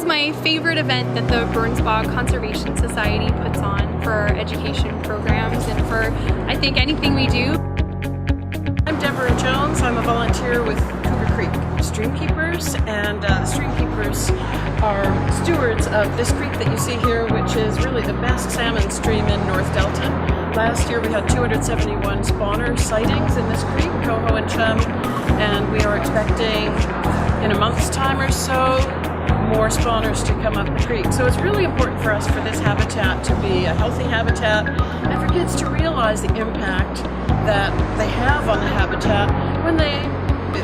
my favorite event that the Bog Conservation Society puts on for our education programs and for, I think, anything we do. I'm Deborah Jones. I'm a volunteer with Cougar Creek Streamkeepers, and the Streamkeepers are stewards of this creek that you see here, which is really the best salmon stream in North Delta. Last year we had 271 spawner sightings in this creek, coho and chum, and we are expecting in a month's time or so more spawners to come up the creek. So it's really important for us for this habitat to be a healthy habitat and for kids to realize the impact that they have on the habitat when they,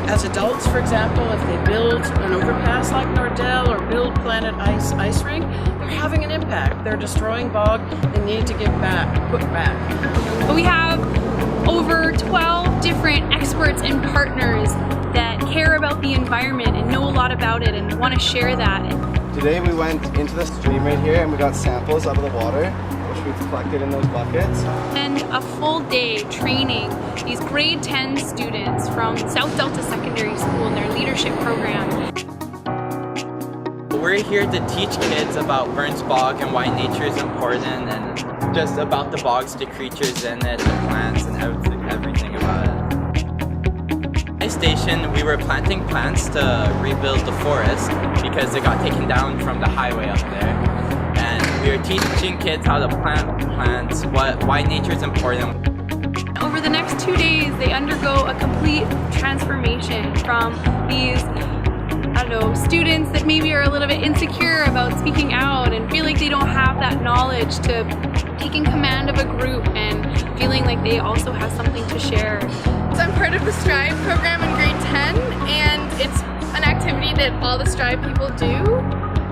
as adults for example, if they build an overpass like Nordell or build Planet Ice Rink, they're having an impact. They're destroying bog. They need to give back, put back. We have over 12 different experts and partners that care about the environment and know a lot about it and want to share that. Today we went into the stream right here and we got samples out of the water, which we've collected in those buckets. And a full day training these grade 10 students from South Delta Secondary School in their leadership program. We're here to teach kids about Burns Bog and why nature is important, and just about the bogs, the creatures in it, the plants, and everything about it. At the station, we were planting plants to rebuild the forest because it got taken down from the highway up there. And we were teaching kids how to plant plants, why nature is important. Over the next 2 days, they undergo a complete transformation from these, students that maybe are a little bit insecure about speaking out and feel like they don't have that knowledge, to taking command of a group and feeling like they also have something to share. So I'm part of the Strive program in grade 10, and it's an activity that all the Strive people do.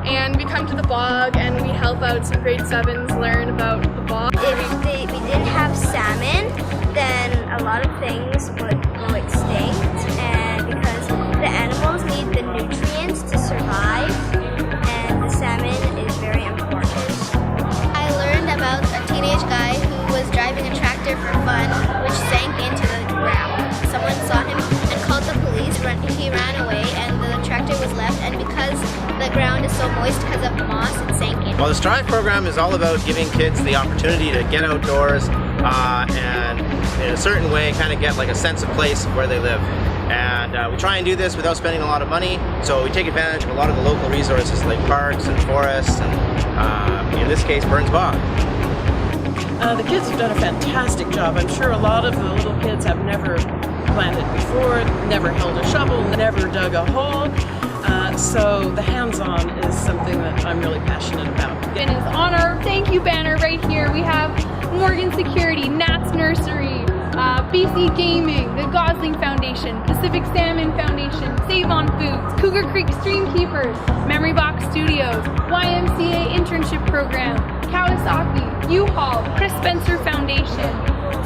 And we come to the bog and we help out some grade 7s learn about the bog. If we didn't have salmon, then a lot of things would go extinct, and because the animals need the nutrients to survive, and the salmon is very important. I learned about a teenage guy who was driving a tractor for fun, which sank into the ground. Someone saw him and called the police. He ran away and the tractor was left, and because the ground is so moist because of moss, it sank in. Well, the Strive program is all about giving kids the opportunity to get outdoors and in a certain way kind of get like a sense of place of where they live. And we try and do this without spending a lot of money, so we take advantage of a lot of the local resources like parks and forests and in this case Burns Bog. The kids have done a fantastic job. I'm sure a lot of the little kids have never planted before, never held a shovel, never dug a hole. So the hands-on is something that I'm really passionate about. And it's on our thank you banner right here. We have Morgan Security, Nat's Nursery, BC Gaming, the Gosling Foundation, Pacific Salmon Foundation, Save on Foods, Cougar Creek Streamkeepers, Memory Box Studios, YMCA Internship Program, Kawasaki, U-Haul, Chris Spencer Foundation,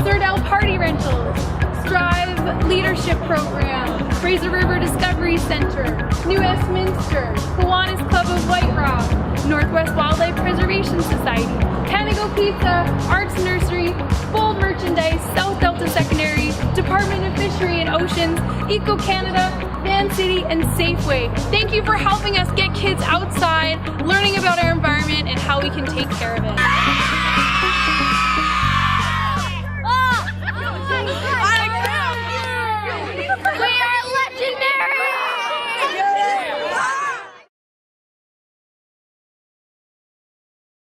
Sirdell Party Rentals, Strive Leadership Program, Fraser River Discovery Center, New Westminster, Kiwanis Club of White Rock, Northwest Wildlife Preservation Society, Canago Pizza, Arts Nursery, Bold Merchandise, South Delta Secondary, Department of Fishery and Oceans, Eco Canada, Van City, and Safeway. Thank you for helping us get kids outside, learning about our environment and how we can take care of it.